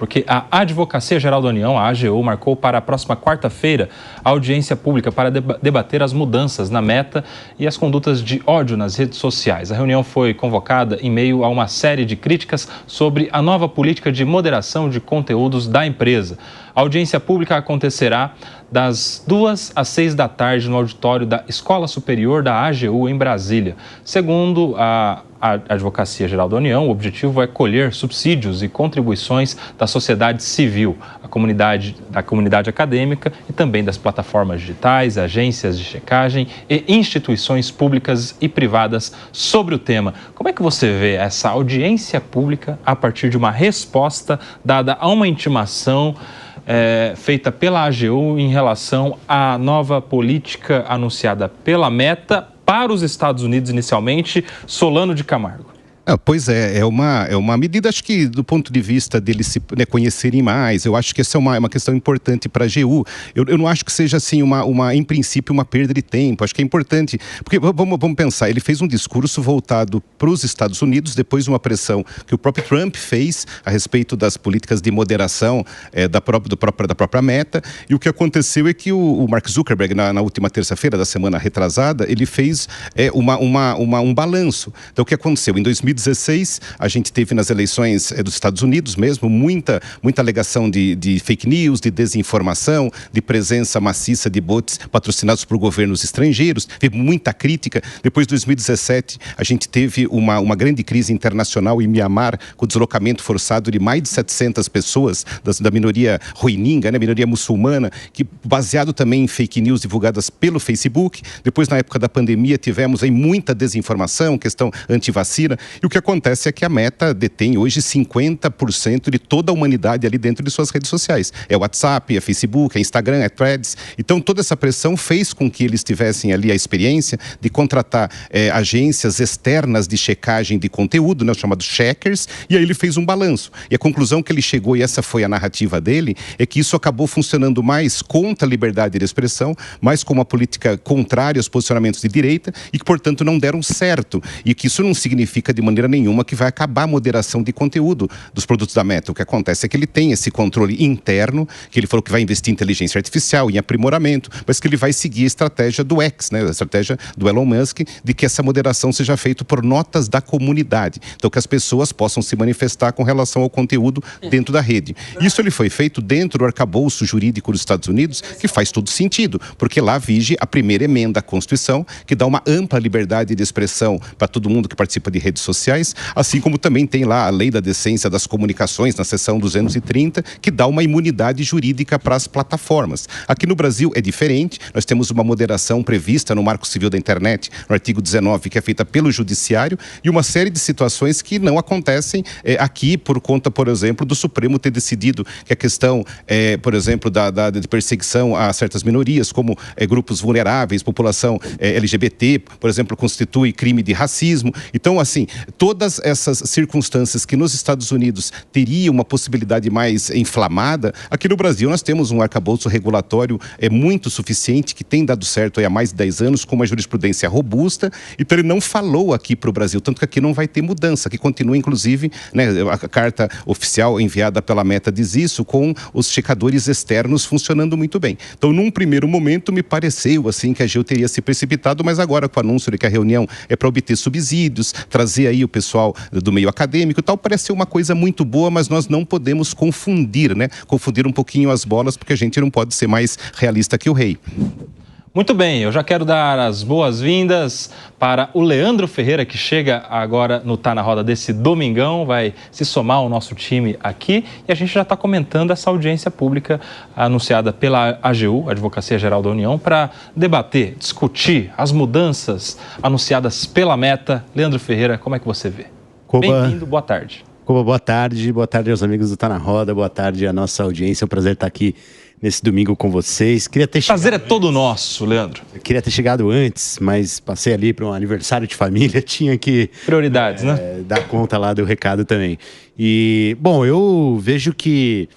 Porque a Advocacia Geral da União, a AGU, marcou para a próxima quarta-feira a audiência pública para debater as mudanças na Meta e as condutas de ódio nas redes sociais. A reunião foi convocada em meio a uma série de críticas sobre a nova política de moderação de conteúdos da empresa. A audiência pública acontecerá das 2 às 6 da tarde no auditório da Escola Superior da AGU em Brasília. Segundo a Advocacia Geral da União, o objetivo é colher subsídios e contribuições da sociedade civil, da comunidade acadêmica e também das plataformas digitais, agências de checagem e instituições públicas e privadas sobre o tema. Como é que você vê essa audiência pública a partir de uma resposta dada a uma intimação feita pela AGU em relação à nova política anunciada pela Meta para os Estados Unidos inicialmente? Solano de Camargo. Pois é uma medida, acho que do ponto de vista deles se conhecerem mais, eu acho que essa é uma questão importante para a AGU. Eu não acho que seja assim, em princípio, uma perda de tempo. Acho que é importante, porque vamos pensar, ele fez um discurso voltado para os Estados Unidos, depois de uma pressão que o próprio Trump fez a respeito das políticas de moderação da própria Meta, e o que aconteceu é que o Mark Zuckerberg, na última terça-feira da semana retrasada, ele fez um balanço. Então, o que aconteceu? Em 2016, a gente teve nas eleições dos Estados Unidos mesmo muita alegação de fake news, de desinformação, de presença maciça de bots patrocinados por governos estrangeiros. Teve muita crítica. Depois de 2017, a gente teve uma grande crise internacional em Mianmar, com o deslocamento forçado de mais de 700 pessoas da minoria rohingya, minoria muçulmana, que baseado também em fake news divulgadas pelo Facebook. Depois, na época da pandemia, tivemos aí muita desinformação, questão antivacina. E o que acontece é que a Meta detém hoje 50% de toda a humanidade ali dentro de suas redes sociais. É o WhatsApp, é Facebook, é Instagram, é Threads. Então, toda essa pressão fez com que eles tivessem ali a experiência de contratar agências externas de checagem de conteúdo, os chamados checkers, e aí ele fez um balanço. E a conclusão que ele chegou, e essa foi a narrativa dele, é que isso acabou funcionando mais contra a liberdade de expressão, mais como uma política contrária aos posicionamentos de direita, e que, portanto, não deram certo. E que isso não significa de maneira nenhuma que vai acabar a moderação de conteúdo dos produtos da Meta. O que acontece é que ele tem esse controle interno, que ele falou que vai investir em inteligência artificial, em aprimoramento, mas que ele vai seguir a estratégia do X, a estratégia do Elon Musk, de que essa moderação seja feita por notas da comunidade. Então, que as pessoas possam se manifestar com relação ao conteúdo dentro da rede. Isso ele foi feito dentro do arcabouço jurídico dos Estados Unidos, que faz todo sentido, porque lá vige a primeira emenda à Constituição, que dá uma ampla liberdade de expressão para todo mundo que participa de redes sociais, assim como também tem lá a Lei da Decência das Comunicações, na seção 230, que dá uma imunidade jurídica para as plataformas. Aqui no Brasil é diferente, nós temos uma moderação prevista no Marco Civil da Internet, no artigo 19, que é feita pelo Judiciário, e uma série de situações que não acontecem aqui por conta, por exemplo, do Supremo ter decidido que a questão, por exemplo, de perseguição a certas minorias, como grupos vulneráveis, população LGBT, por exemplo, constitui crime de racismo. Então, assim, todas essas circunstâncias que nos Estados Unidos teriam uma possibilidade mais inflamada, aqui no Brasil nós temos um arcabouço regulatório muito suficiente, que tem dado certo há mais de 10 anos, com uma jurisprudência robusta. Então ele não falou aqui para o Brasil, tanto que aqui não vai ter mudança, que continua inclusive, a carta oficial enviada pela Meta diz isso, com os checadores externos funcionando muito bem. Então, num primeiro momento, me pareceu assim que a AGU teria se precipitado, mas agora com o anúncio de que a reunião é para obter subsídios, trazer aí o pessoal do meio acadêmico e tal, parece ser uma coisa muito boa, mas nós não podemos confundir, confundir um pouquinho as bolas, porque a gente não pode ser mais realista que o rei. Muito bem, eu já quero dar as boas-vindas para o Leandro Ferreira, que chega agora no Tá na Roda desse domingão, vai se somar ao nosso time aqui, e a gente já está comentando essa audiência pública anunciada pela AGU, Advocacia Geral da União, para debater, discutir as mudanças anunciadas pela Meta. Leandro Ferreira, como é que você vê? Bem-vindo, boa tarde. Boa tarde aos amigos do Tá na Roda, boa tarde à nossa audiência, é um prazer estar aqui nesse domingo com vocês. Prazer é todo nosso, Leandro. Eu queria ter chegado antes, mas passei ali para um aniversário de família, tinha que... Prioridades, né? Dar conta lá do recado também. E, bom, eu vejo que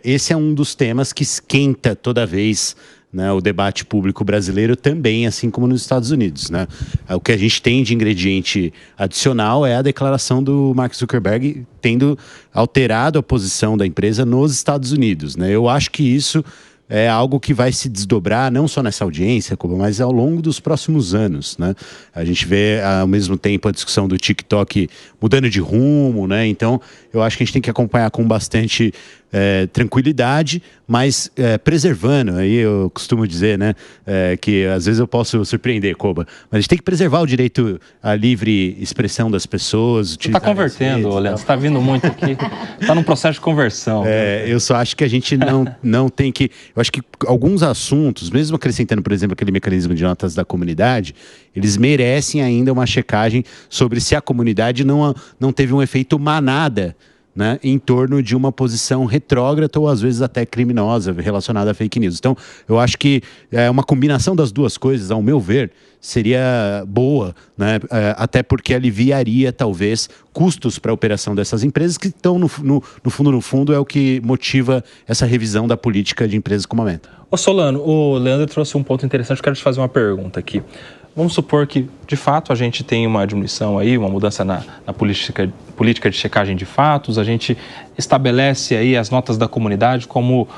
esse é um dos temas que esquenta toda vez né, o debate público brasileiro também, assim como nos Estados Unidos, né? O que a gente tem de ingrediente adicional é a declaração do Mark Zuckerberg tendo alterado a posição da empresa nos Estados Unidos, né? Eu acho que isso é algo que vai se desdobrar não só nessa audiência, mas ao longo dos próximos anos, né? A gente vê ao mesmo tempo a discussão do TikTok mudando de rumo, né? Então, eu acho que a gente tem que acompanhar com bastante tranquilidade, mas preservando, aí eu costumo dizer, né, que às vezes eu posso surpreender, Koba, mas a gente tem que preservar o direito à livre expressão das pessoas. Você está convertendo, Leandro, você está vindo muito aqui, está num processo de conversão. Eu só acho que a gente não tem que... Eu acho que alguns assuntos, mesmo acrescentando, por exemplo, aquele mecanismo de notas da comunidade, eles merecem ainda uma checagem sobre se a comunidade não teve um efeito manada, né, em torno de uma posição retrógrada ou às vezes até criminosa relacionada a fake news. Então, eu acho que uma combinação das duas coisas, ao meu ver, seria boa, né, até porque aliviaria, talvez, custos para a operação dessas empresas que estão, no fundo, é o que motiva essa revisão da política de empresas como a Meta. Ô Solano, o Leandro trouxe um ponto interessante, eu quero te fazer uma pergunta aqui. Vamos supor que, de fato, a gente tem uma diminuição aí, uma mudança na política de checagem de fatos, a gente estabelece aí as notas da comunidade como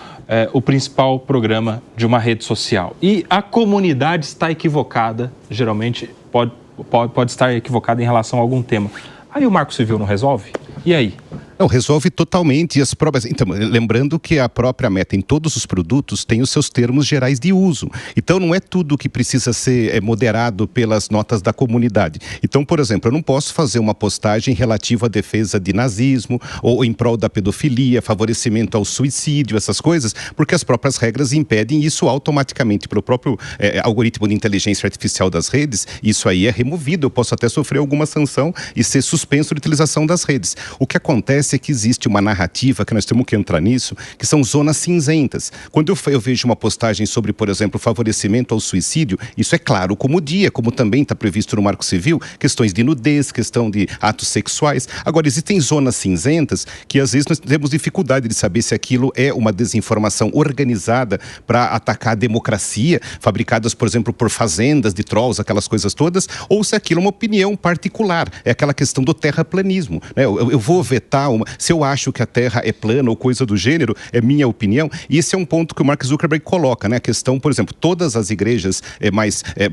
o principal programa de uma rede social. E a comunidade está equivocada, geralmente pode estar equivocada em relação a algum tema. Aí o Marco Civil não resolve? E aí? Não, resolve totalmente as próprias... Então, lembrando que a própria Meta, em todos os produtos, tem os seus termos gerais de uso. Então, não é tudo que precisa ser moderado pelas notas da comunidade. Então, por exemplo, eu não posso fazer uma postagem relativa à defesa de nazismo ou em prol da pedofilia, favorecimento ao suicídio, essas coisas, porque as próprias regras impedem isso automaticamente pelo próprio algoritmo de inteligência artificial das redes. Isso aí é removido. Eu posso até sofrer alguma sanção e ser suspenso de utilização das redes. O que acontece é que existe uma narrativa, que nós temos que entrar nisso, que são zonas cinzentas. Quando eu vejo uma postagem sobre, por exemplo, favorecimento ao suicídio, isso é claro como dia, como também está previsto no Marco Civil, questões de nudez, questão de atos sexuais. Agora, existem zonas cinzentas que às vezes nós temos dificuldade de saber se aquilo é uma desinformação organizada para atacar a democracia, fabricadas, por exemplo, por fazendas de trolls, aquelas coisas todas, ou se aquilo é uma opinião particular. É aquela questão do terraplanismo, né? Eu vou vetar se eu acho que a Terra é plana ou coisa do gênero, é minha opinião. E esse é um ponto que o Mark Zuckerberg coloca, né? A questão, por exemplo, todas as igrejas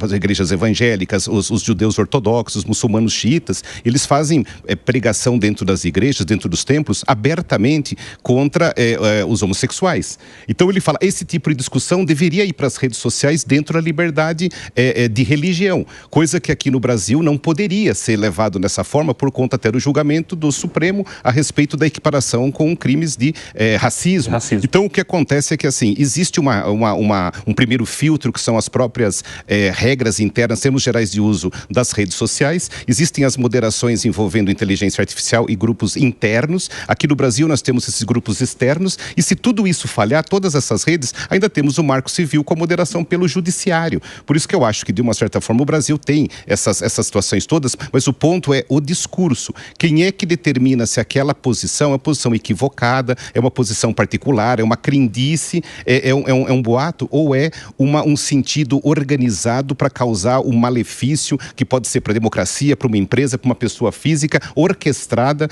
as igrejas evangélicas, os judeus ortodoxos, os muçulmanos xiitas, eles fazem pregação dentro das igrejas, dentro dos templos, abertamente contra os homossexuais. Então ele fala, esse tipo de discussão deveria ir para as redes sociais dentro da liberdade de religião, coisa que aqui no Brasil não poderia ser levado dessa forma por conta até do julgamento do Supremo a respeito da equiparação com crimes de racismo. Então, o que acontece é que, assim, existe um primeiro filtro, que são as próprias regras internas, termos gerais de uso das redes sociais. Existem as moderações envolvendo inteligência artificial e grupos internos. Aqui no Brasil, nós temos esses grupos externos. E se tudo isso falhar, todas essas redes, ainda temos o Marco Civil com a moderação pelo judiciário. Por isso que eu acho que, de uma certa forma, o Brasil tem essas situações todas, mas o ponto é o discurso. Quem é que determina se aquela posição é uma posição equivocada, é uma posição particular, é uma crendice, é um boato ou é um sentido organizado para causar um malefício que pode ser para a democracia, para uma empresa, para uma pessoa física, orquestrada,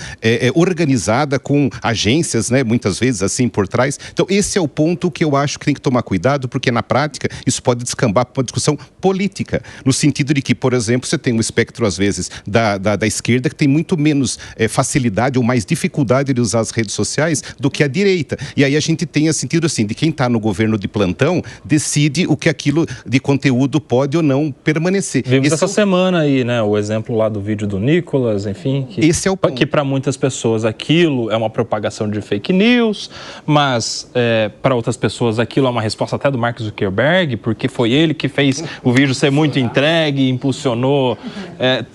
organizada com agências, né, muitas vezes assim por trás. Então esse é o ponto que eu acho que tem que tomar cuidado, porque na prática isso pode descambar para uma discussão política, no sentido de que, por exemplo, você tem um espectro às vezes da esquerda que tem muito menos facilidade ou mais dificuldade de usar as redes sociais do que a direita. E aí a gente tem a sentido assim, de quem está no governo de plantão decide o que aquilo de conteúdo pode ou não permanecer. Vimos essa semana aí, né, o exemplo lá do vídeo do Nicolas, enfim, esse é o ponto. Que para muitas pessoas aquilo é uma propagação de fake news, mas para outras pessoas aquilo é uma resposta até do Mark Zuckerberg, porque foi ele que fez o vídeo ser muito entregue, impulsionou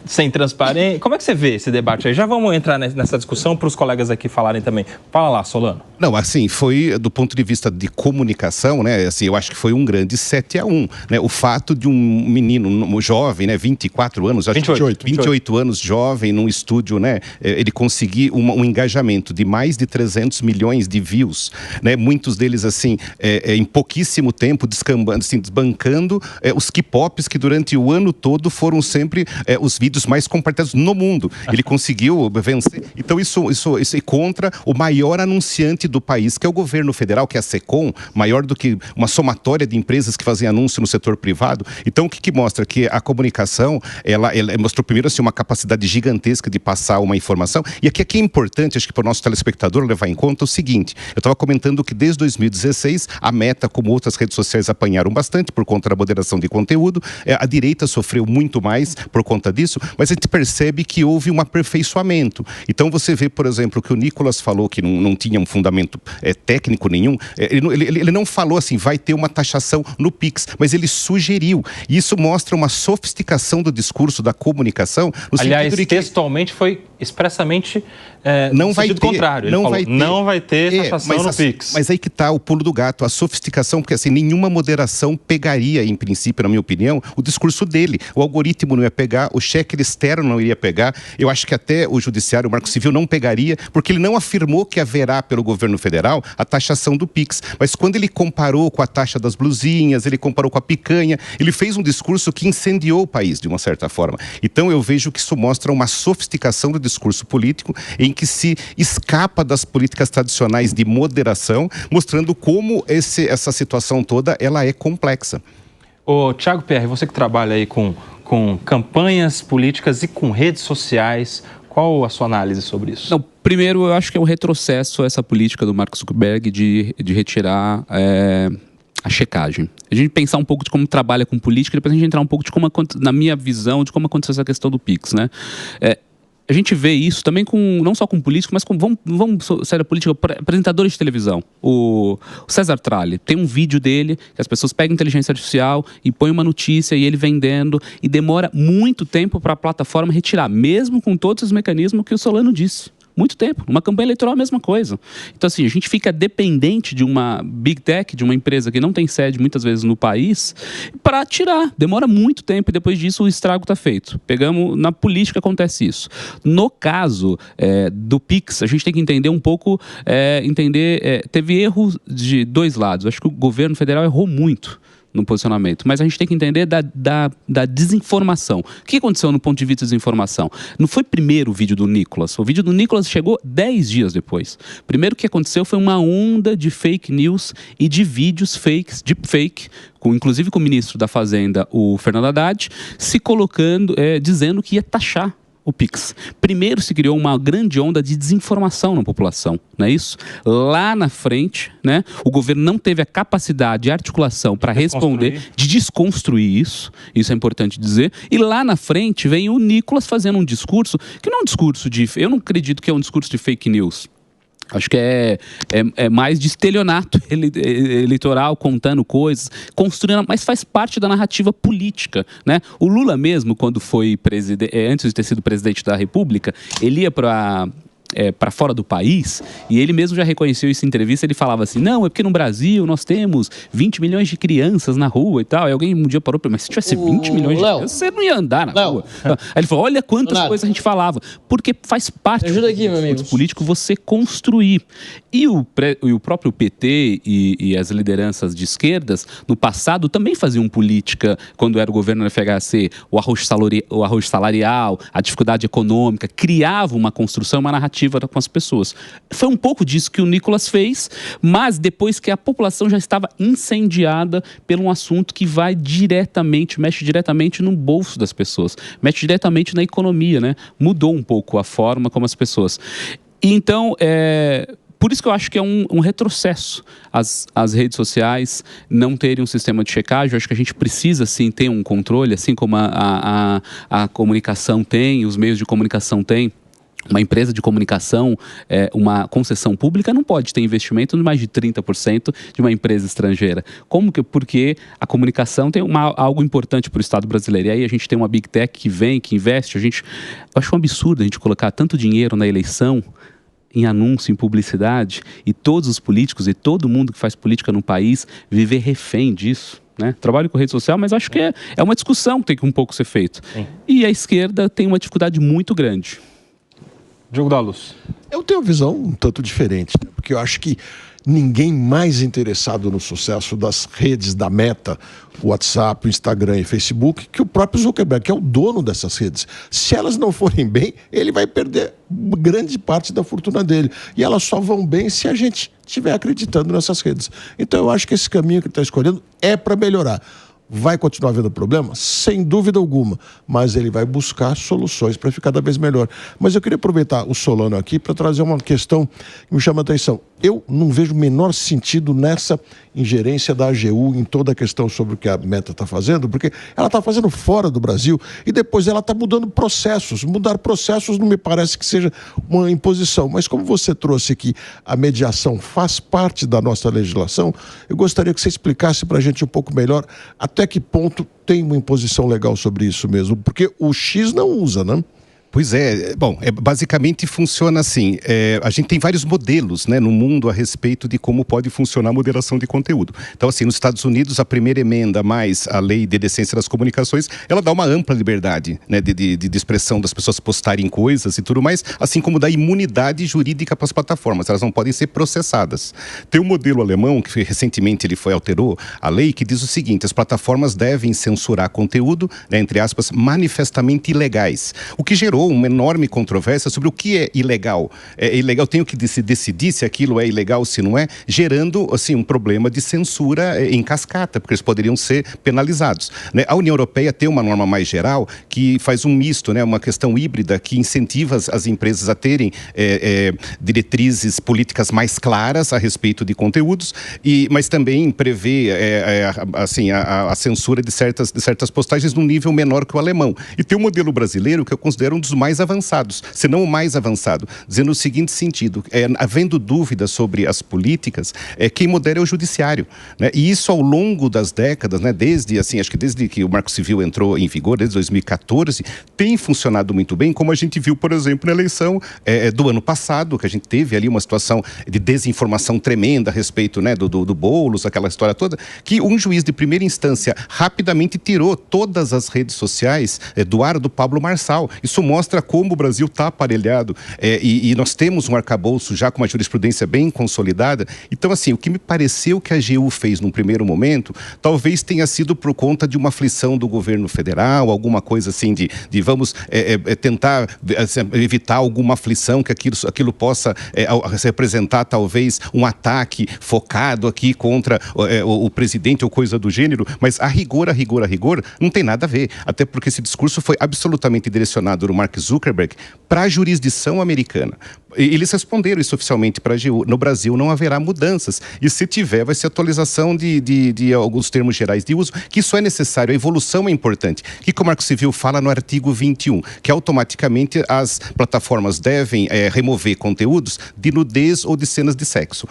sem transparência. Como é que você vê esse debate aí? Já vamos entrar nessa discussão para os colegas aqui falarem também. Fala lá, Solano. Não, assim, foi do ponto de vista de comunicação, né? Assim, eu acho que foi um grande 7-1, né? O fato de um menino, um jovem, né? 24 anos, acho 28 anos, jovem, num estúdio, né? Ele conseguir um engajamento de mais de 300 milhões de views, né? Muitos deles, assim, em pouquíssimo tempo, descambando, assim, desbancando os K-pops que durante o ano todo foram sempre os vídeos mais compartilhados no mundo. Ele conseguiu vencer. Então, isso é contra o maior anunciante do país, que é o governo federal, que é a SECOM, maior do que uma somatória de empresas que fazem anúncio no setor privado. Então, o que mostra? Que a comunicação, ela mostrou primeiro assim, uma capacidade gigantesca de passar uma informação. E aqui é importante, acho que para o nosso telespectador levar em conta o seguinte: eu estava comentando que desde 2016, a Meta, como outras redes sociais, apanharam bastante por conta da moderação de conteúdo. A direita sofreu muito mais por conta disso, mas a gente percebe que houve um aperfeiçoamento. Então, você vê, por exemplo, que o Nicolas falou que não tinha um fundamento técnico nenhum. Ele não falou assim, vai ter uma taxação no Pix, mas ele sugeriu. E isso mostra uma sofisticação do discurso, da comunicação. Aliás, textualmente foi expressamente não vai ter, contrário. Não vai ter taxação no Pix. Mas aí que está o pulo do gato, a sofisticação, porque assim, nenhuma moderação pegaria, em princípio, na minha opinião, o discurso dele. O algoritmo não ia pegar, o cheque externo não iria pegar. Eu acho que até o judiciário, o Marco Civil não pegaria, porque ele não afirmou que haverá pelo governo federal a taxação do Pix. Mas quando ele comparou com a taxa das blusinhas, ele comparou com a picanha, ele fez um discurso que incendiou o país, de uma certa forma. Então eu vejo que isso mostra uma sofisticação do discurso político, em que se escapa das políticas tradicionais de moderação, mostrando como essa situação toda ela é complexa. Ô, Thiago Pierre, você que trabalha aí com campanhas políticas e com redes sociais, qual a sua análise sobre isso? Não, primeiro, eu acho que é um retrocesso essa política do Mark Zuckerberg de retirar a checagem. A gente pensar um pouco de como trabalha com política, depois a gente entrar um pouco de como, na minha visão, de como aconteceu essa questão do Pix, né? A gente vê isso também não só com políticos, mas com, vamos sair da política, apresentadores de televisão. O César Tralli, tem um vídeo dele, que as pessoas pegam inteligência artificial e põem uma notícia e ele vendendo, e demora muito tempo para a plataforma retirar, mesmo com todos os mecanismos que o Solano disse. Muito tempo. Uma campanha eleitoral é a mesma coisa. Então, assim, a gente fica dependente de uma big tech, de uma empresa que não tem sede muitas vezes no país, para tirar. Demora muito tempo e depois disso o estrago está feito. Na política acontece isso. No caso do Pix, a gente tem que entender um pouco, teve erros de dois lados. Acho que o governo federal errou muito no posicionamento, mas a gente tem que entender da desinformação. O que aconteceu no ponto de vista de desinformação? Não foi primeiro o vídeo do Nicolas. O vídeo do Nicolas chegou 10 dias depois. Primeiro o que aconteceu foi uma onda de fake news e de vídeos fakes, deepfake, inclusive com o ministro da Fazenda, o Fernando Haddad, se colocando, dizendo que ia taxar o Pix. Primeiro se criou uma grande onda de desinformação na população, não é isso? Lá na frente, né, o governo não teve a capacidade de articulação para responder, de desconstruir isso é importante dizer, e lá na frente vem o Nicolas fazendo um discurso, que não é um discurso eu não acredito que é um discurso de fake news. Acho que é mais de estelionato eleitoral, contando coisas, construindo, mas faz parte da narrativa política, né? O Lula mesmo, quando foi antes de ter sido presidente da República, ele ia para fora do país, e ele mesmo já reconheceu isso em entrevista. Ele falava assim, não, é porque no Brasil nós temos 20 milhões de crianças na rua e tal. E alguém um dia parou para mas se tivesse 20 milhões de crianças, você não ia andar na rua. Aí ele falou, olha quantas coisas a gente falava, porque faz parte do político você construir. E o próprio PT e as lideranças de esquerdas, no passado, também faziam política, quando era o governo do FHC, o arroz salarial, a dificuldade econômica, criava uma construção, uma narrativa com as pessoas. Foi um pouco disso que o Nicolas fez, mas depois que a população já estava incendiada por um assunto que mexe diretamente no bolso das pessoas, mexe diretamente na economia, né? Mudou um pouco a forma como as pessoas. E então, por isso que eu acho que é um retrocesso as redes sociais não terem um sistema de checagem. Eu acho que a gente precisa, sim, ter um controle, assim como a comunicação tem, os meios de comunicação têm. Uma empresa de comunicação, uma concessão pública, não pode ter investimento de mais de 30% de uma empresa estrangeira. Porque a comunicação tem algo importante para o Estado brasileiro. E aí a gente tem uma Big Tech que vem, que investe. Eu acho um absurdo a gente colocar tanto dinheiro na eleição em anúncio, em publicidade, e todos os políticos e todo mundo que faz política no país viver refém disso. Né? Trabalho com rede social, mas acho que é uma discussão que tem que um pouco ser feita. E a esquerda tem uma dificuldade muito grande. Diogo da Luz. Eu tenho uma visão um tanto diferente, né? Porque eu acho que ninguém mais interessado no sucesso das redes da Meta, o WhatsApp, o Instagram e Facebook, que o próprio Zuckerberg, que é o dono dessas redes. Se elas não forem bem, ele vai perder grande parte da fortuna dele. E elas só vão bem se a gente estiver acreditando nessas redes. Então eu acho que esse caminho que ele está escolhendo é para melhorar. Vai continuar havendo problema? Sem dúvida alguma, mas ele vai buscar soluções para ficar cada vez melhor. Mas eu queria aproveitar o Solano aqui para trazer uma questão que me chama a atenção. Eu não vejo o menor sentido nessa ingerência da AGU em toda a questão sobre o que a Meta está fazendo, porque ela está fazendo fora do Brasil e depois ela está mudando processos. Mudar processos não me parece que seja uma imposição, mas como você trouxe aqui a mediação faz parte da nossa legislação, eu gostaria que você explicasse para a gente um pouco melhor até que ponto tem uma imposição legal sobre isso mesmo, porque o X não usa, né? Pois é, bom, basicamente funciona assim, a gente tem vários modelos, né, no mundo a respeito de como pode funcionar a moderação de conteúdo. Então assim, nos Estados Unidos a primeira emenda mais a lei de decência das comunicações, ela dá uma ampla liberdade, né, de expressão das pessoas postarem coisas e tudo mais, assim como dá imunidade jurídica para as plataformas, elas não podem ser processadas. Tem um modelo alemão que recentemente ele alterou a lei que diz o seguinte, as plataformas devem censurar conteúdo, né, entre aspas, manifestamente ilegais, o que gerou uma enorme controvérsia sobre o que é ilegal. É ilegal, tenho que decidir se aquilo é ilegal, se não é, gerando assim, um problema de censura em cascata, porque eles poderiam ser penalizados. Né? A União Europeia tem uma norma mais geral que faz um misto, né? Uma questão híbrida que incentiva as empresas a terem diretrizes políticas mais claras a respeito de conteúdos, mas também prevê assim, a censura de certas postagens num nível menor que o alemão. E tem um modelo brasileiro que eu considero um dos mais avançados, se não o mais avançado, dizendo o seguinte sentido, havendo dúvidas sobre as políticas, quem modera é o judiciário, né? E isso ao longo das décadas, né, acho que desde que o Marco Civil entrou em vigor, desde 2014, tem funcionado muito bem, como a gente viu, por exemplo, na eleição do ano passado, que a gente teve ali uma situação de desinformação tremenda a respeito, né, do Boulos, aquela história toda, que um juiz de primeira instância rapidamente tirou todas as redes sociais do ar do Pablo Marçal. Isso mostra como o Brasil está aparelhado e nós temos um arcabouço já com uma jurisprudência bem consolidada. Então, assim, o que me pareceu que a AGU fez num primeiro momento, talvez tenha sido por conta de uma aflição do governo federal, alguma coisa assim de vamos tentar evitar alguma aflição, que aquilo possa representar talvez um ataque focado aqui contra o presidente ou coisa do gênero, mas a rigor, não tem nada a ver. Até porque esse discurso foi absolutamente direcionado do Mark Zuckerberg para a jurisdição americana. Eles responderam isso oficialmente para a AGU. No Brasil não haverá mudanças. E se tiver, vai ser atualização de alguns termos gerais de uso, que isso é necessário. A evolução é importante. O que o Marco Civil fala no artigo 21? Que automaticamente as plataformas devem remover conteúdos de nudez ou de cenas de sexo.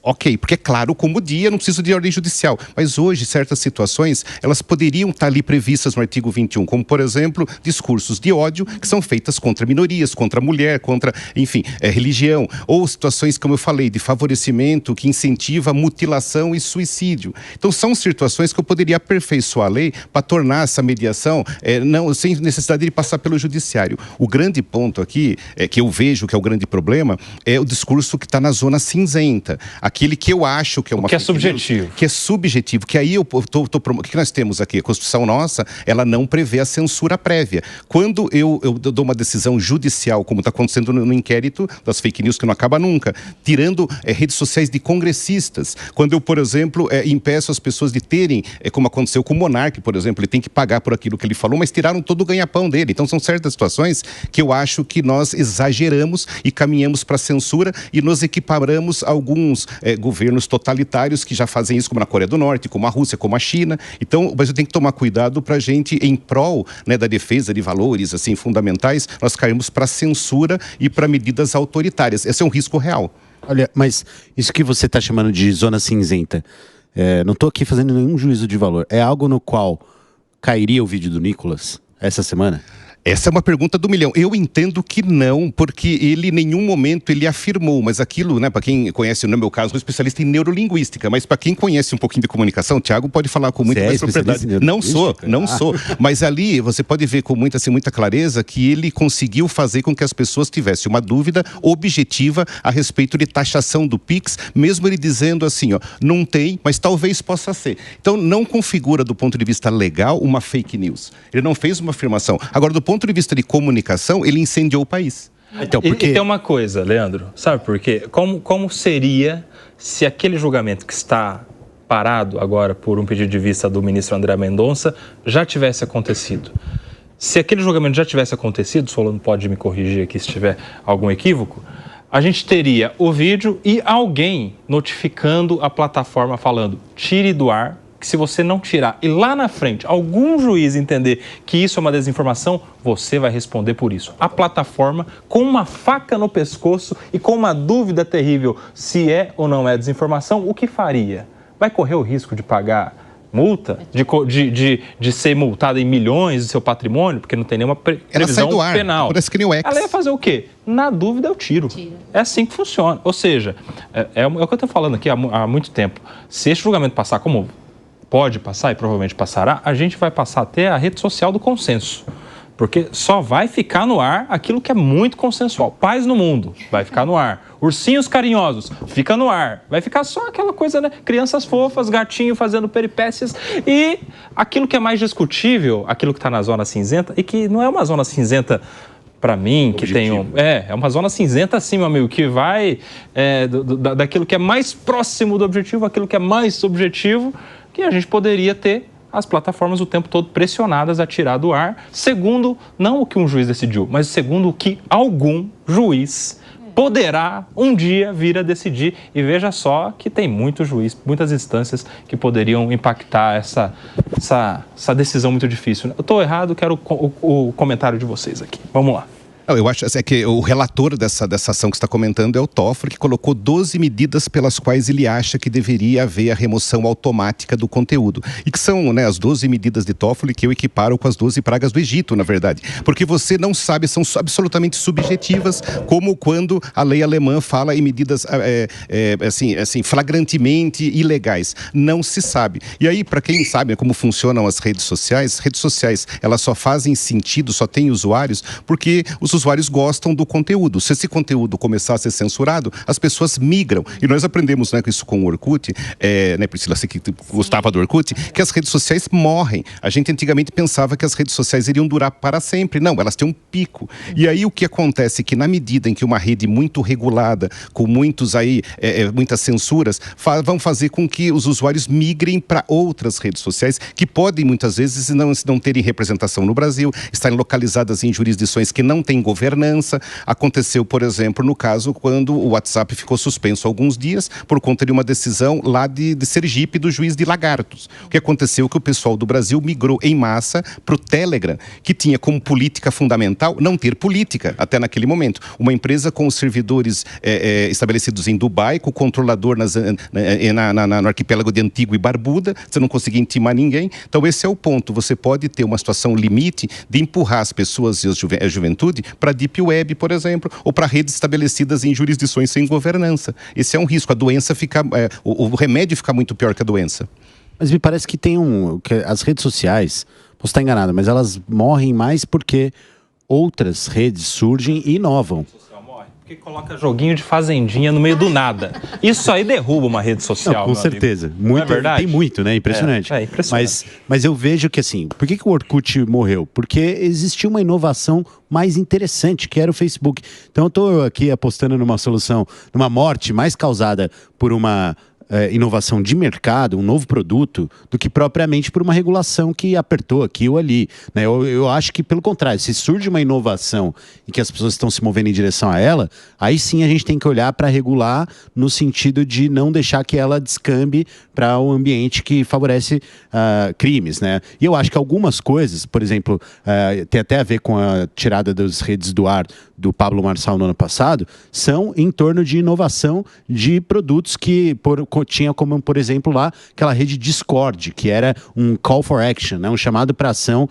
Ok, porque é claro, como dia, não preciso de ordem judicial. Mas hoje, certas situações, elas poderiam estar ali previstas no artigo 21, como, por exemplo, discursos de ódio que são feitas contra minorias, contra a mulher, contra, enfim, religião. Ou situações, como eu falei, de favorecimento que incentiva mutilação e suicídio. Então, são situações que eu poderia aperfeiçoar a lei para tornar essa mediação sem necessidade de passar pelo judiciário. O grande ponto aqui, que eu vejo que é o grande problema, é o discurso que está na zona cinzenta. Aquele que eu acho que é uma... Que é subjetivo. Que é subjetivo. Que aí o que nós temos aqui? A Constituição nossa, ela não prevê a censura prévia. Quando eu dou uma decisão judicial, como está acontecendo no inquérito das fake news, que não acaba nunca, tirando redes sociais de congressistas. Quando eu, por exemplo, impeço as pessoas de terem, como aconteceu com o Monark, por exemplo, ele tem que pagar por aquilo que ele falou, mas tiraram todo o ganha-pão dele. Então são certas situações que eu acho que nós exageramos e caminhamos para a censura e nos equiparamos a alguns governos totalitários que já fazem isso, como na Coreia do Norte, como a Rússia, como a China. Então, o Brasil tem que tomar cuidado para a gente, em prol, né, da defesa de valores assim, fundamentais, nós caímos para censura e para medidas autoritárias. Esse é um risco real. Olha, mas isso que você está chamando de zona cinzenta, não estou aqui fazendo nenhum juízo de valor. É algo no qual cairia o vídeo do Nicolas essa semana? Essa é uma pergunta do milhão. Eu entendo que não, porque ele em nenhum momento ele afirmou, mas aquilo, né, para quem conhece, no meu caso, sou especialista em neurolinguística, mas para quem conhece um pouquinho de comunicação, o Thiago pode falar com muita mais propriedade. Não sou. Mas ali você pode ver com muita clareza que ele conseguiu fazer com que as pessoas tivessem uma dúvida objetiva a respeito de taxação do Pix, mesmo ele dizendo assim, ó, não tem, mas talvez possa ser. Então não configura do ponto de vista legal uma fake news. Ele não fez uma afirmação. Agora, do ponto de vista de comunicação, ele incendiou o país. Então, porque... E tem uma coisa, Leandro, sabe por quê? Como seria se aquele julgamento que está parado agora por um pedido de vista do ministro André Mendonça já tivesse acontecido? Se aquele julgamento já tivesse acontecido, o Solano pode me corrigir aqui se tiver algum equívoco, a gente teria o vídeo e alguém notificando a plataforma falando, tire do ar, que se você não tirar e lá na frente algum juiz entender que isso é uma desinformação, você vai responder por isso. A plataforma, com uma faca no pescoço e com uma dúvida terrível se é ou não é desinformação, o que faria? Vai correr o risco de pagar multa? De ser multada em milhões do seu patrimônio? Porque não tem nenhuma previsão penal. Parece que nem o ex. Ela ia fazer o quê? Na dúvida eu tiro. É assim que funciona. Ou seja, é o que eu estou falando aqui há muito tempo. Se esse julgamento passar como pode passar e provavelmente passará, a gente vai passar até a rede social do consenso. Porque só vai ficar no ar aquilo que é muito consensual. Paz no mundo, vai ficar no ar. Ursinhos carinhosos, fica no ar. Vai ficar só aquela coisa, né? Crianças fofas, gatinho fazendo peripécias. E aquilo que é mais discutível, aquilo que está na zona cinzenta, e que não é uma zona cinzenta para mim, que tem é uma zona cinzenta assim, meu amigo, que vai daquilo que é mais próximo do objetivo, aquilo que é mais subjetivo, que a gente poderia ter as plataformas o tempo todo pressionadas a tirar do ar, segundo, não o que um juiz decidiu, mas segundo o que algum juiz poderá um dia vir a decidir. E veja só que tem muito juiz, muitas instâncias que poderiam impactar essa decisão muito difícil. Eu estou errado, quero o comentário de vocês aqui. Vamos lá. Eu acho que o relator dessa ação que você está comentando é o Toffoli, que colocou 12 medidas pelas quais ele acha que deveria haver a remoção automática do conteúdo. E que são, né, as 12 medidas de Toffoli que eu equiparo com as 12 pragas do Egito, na verdade. Porque você não sabe, são absolutamente subjetivas, como quando a lei alemã fala em medidas assim, flagrantemente ilegais. Não se sabe. E aí, para quem sabe como funcionam as redes sociais, elas só fazem sentido, só têm usuários, porque os usuários gostam do conteúdo. Se esse conteúdo começar a ser censurado, as pessoas migram. E nós aprendemos, né, isso com o Orkut, né, Priscila, você que gostava do Orkut, que as redes sociais morrem. A gente antigamente pensava que as redes sociais iriam durar para sempre. Não, elas têm um pico. E aí o que acontece é que na medida em que uma rede muito regulada, com muitas censuras, vão fazer com que os usuários migrem para outras redes sociais, que podem muitas vezes não terem representação no Brasil, estarem localizadas em jurisdições que não têm governança. Aconteceu, por exemplo, no caso quando o WhatsApp ficou suspenso há alguns dias por conta de uma decisão lá de Sergipe do juiz de Lagartos. O que aconteceu é que o pessoal do Brasil migrou em massa para o Telegram, que tinha como política fundamental não ter política até naquele momento. Uma empresa com os servidores estabelecidos em Dubai, com o controlador no arquipélago de Antigua e Barbuda, você não conseguia intimar ninguém. Então esse é o ponto. Você pode ter uma situação limite de empurrar as pessoas e a juventude para a Deep Web, por exemplo, ou para redes estabelecidas em jurisdições sem governança. Esse é um risco. A doença fica... o remédio fica muito pior que a doença. Mas me parece que que as redes sociais, posso estar enganado, mas elas morrem mais porque outras redes surgem e inovam. Porque coloca joguinho de fazendinha no meio do nada. Isso aí derruba uma rede social. Não, com certeza. Não é verdade? Tem muito, né? Impressionante. É impressionante. Mas eu vejo que assim, por que o Orkut morreu? Porque existia uma inovação mais interessante, que era o Facebook. Então eu estou aqui apostando numa solução, numa morte mais causada por uma inovação de mercado, um novo produto, do que propriamente por uma regulação que apertou aqui ou ali, né? Eu acho que, pelo contrário, se surge uma inovação e que as pessoas estão se movendo em direção a ela, aí sim a gente tem que olhar para regular no sentido de não deixar que ela descambe para um ambiente que favorece crimes, né? E eu acho que algumas coisas, por exemplo, tem até a ver com a tirada das redes do ar do Pablo Marçal no ano passado, são em torno de inovação de produtos que, tinha como, por exemplo, lá aquela rede Discord, que era um call for action, né? Um chamado para ação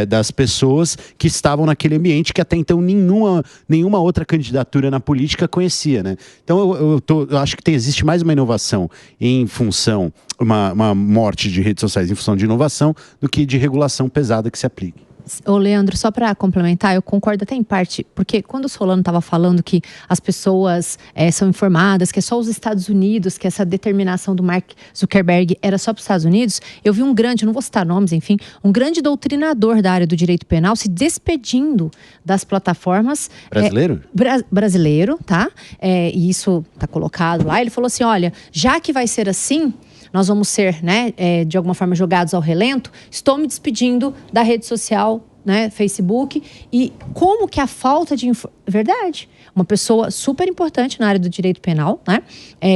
das pessoas que estavam naquele ambiente que até então nenhuma outra candidatura na política conhecia, né? Então eu acho que existe mais uma inovação em função, uma morte de redes sociais em função de inovação do que de regulação pesada que se aplique. Ô Leandro, só para complementar, eu concordo até em parte, porque quando o Solano estava falando que as pessoas são informadas, que é só os Estados Unidos, que essa determinação do Mark Zuckerberg era só para os Estados Unidos, eu vi um grande, não vou citar nomes, enfim, um grande doutrinador da área do direito penal se despedindo das plataformas. Brasileiro? Brasileiro, tá? E isso está colocado lá. Ele falou assim, olha, já que vai ser assim, nós vamos ser, né, de alguma forma jogados ao relento, estou me despedindo da rede social, né, Facebook, e como que a falta de verdade, uma pessoa super importante na área do direito penal, né,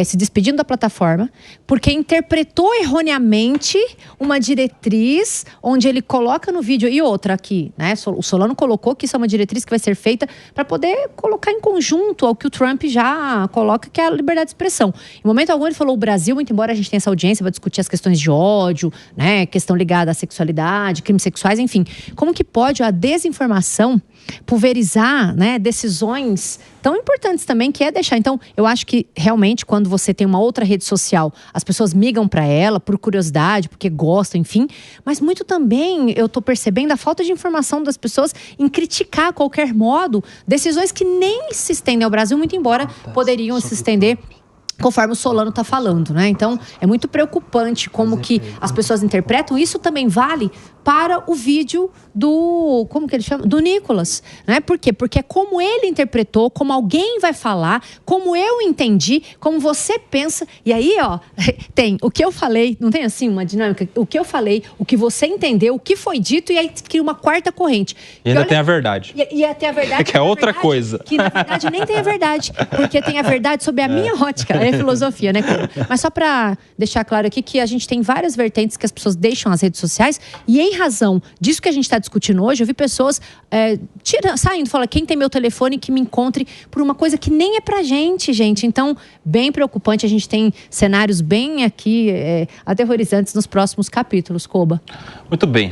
se despedindo da plataforma, porque interpretou erroneamente uma diretriz onde ele coloca no vídeo, e outra aqui, né, o Solano colocou que isso é uma diretriz que vai ser feita para poder colocar em conjunto ao que o Trump já coloca, que é a liberdade de expressão. Em momento algum ele falou o Brasil, muito embora a gente tenha essa audiência, vai discutir as questões de ódio, né, questão ligada à sexualidade, crimes sexuais, enfim, como que pode a desinformação pulverizar, né, decisões tão importantes também, que é deixar. Então, eu acho que realmente quando você tem uma outra rede social, as pessoas migram para ela por curiosidade, porque gostam, enfim, mas muito também eu tô percebendo a falta de informação das pessoas em criticar a qualquer modo decisões que nem se estendem ao Brasil, muito embora poderiam se estender conforme o Solano está falando, né? Então, é muito preocupante como que as pessoas interpretam. Isso também vale para o vídeo do... Como que ele chama? Do Nicolas, né? Por quê? Porque é como ele interpretou, como alguém vai falar, como eu entendi, como você pensa. E aí, ó, tem o que eu falei, não tem assim uma dinâmica? O que eu falei, o que você entendeu, o que foi dito, e aí cria uma quarta corrente. E ainda tem a verdade. E até a verdade... Que é outra coisa. Que, na verdade, nem tem a verdade. Porque tem a verdade sobre a minha ótica. É filosofia, né? Mas só para deixar claro aqui que a gente tem várias vertentes que as pessoas deixam as redes sociais, e em razão disso que a gente está discutindo hoje, eu vi pessoas saindo, falando, quem tem meu telefone que me encontre por uma coisa que nem é pra gente. Então, bem preocupante, a gente tem cenários bem aqui aterrorizantes nos próximos capítulos, Koba. Muito bem.